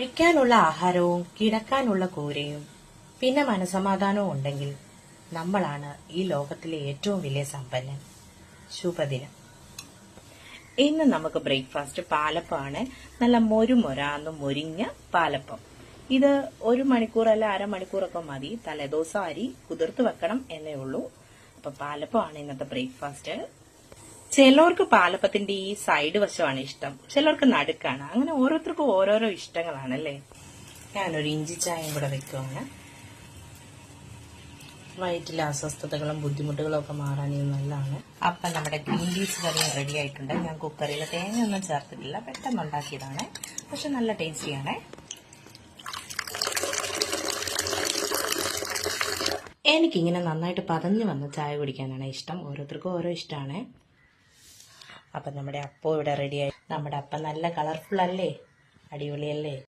കഴിക്കാനുള്ള ആഹാരവും കിടക്കാനുള്ള കൂരയും പിന്നെ മനസമാധാനവും ഉണ്ടെങ്കിൽ നമ്മളാണ് ഈ ലോകത്തിലെ ഏറ്റവും വലിയ സമ്പന്നൻ. ശുഭദിനം. ഇന്ന് നമുക്ക് ബ്രേക്ക്ഫാസ്റ്റ് പാലപ്പമാണ്. നല്ല മൊരാന്ന് മൊരിഞ്ഞ പാലപ്പം. ഇത് 1 മണിക്കൂർ അല്ല അരമണിക്കൂറൊക്കെ മതി. തലേദിവസം അരി കുതിർത്ത് വെക്കണം എന്നേ ഉള്ളൂ. അപ്പൊ പാലപ്പമാണ് ഇന്നത്തെ ബ്രേക്ക്ഫാസ്റ്റ്. ചിലർക്ക് പാലപ്പത്തിന്റെ ഈ സൈഡ് വശമാണ് ഇഷ്ടം, ചിലർക്ക് നടുക്കാണ്. അങ്ങനെ ഓരോരുത്തർക്കും ഓരോരോ ഇഷ്ടങ്ങളാണല്ലേ. ഞാനൊരു ഇഞ്ചി ചായയും കൂടെ വെക്കുവാണ്. വയറ്റിലെ അസ്വസ്ഥതകളും ബുദ്ധിമുട്ടുകളും ഒക്കെ മാറാൻ ഇത് നല്ലതാണ്. അപ്പം നമ്മുടെ ഗ്രീൻ പീസ് കറി റെഡി ആയിട്ടുണ്ട്. ഞാൻ കുക്കറിൽ തേങ്ങയൊന്നും ചേർത്തിട്ടില്ല, പെട്ടെന്ന് ഉണ്ടാക്കിയതാണ്. പക്ഷെ നല്ല ടേസ്റ്റിയാണ്. എനിക്കിങ്ങനെ നന്നായിട്ട് പതഞ്ഞു വന്ന ചായ കുടിക്കാനാണ് ഇഷ്ടം. ഓരോരുത്തർക്കും ഓരോ ഇഷ്ടമാണ്. അപ്പം നമ്മുടെ അപ്പം ഇവിടെ റെഡിയായി. നമ്മുടെ അപ്പം നല്ല കളർഫുൾ അല്ലേ, അടിപൊളിയല്ലേ.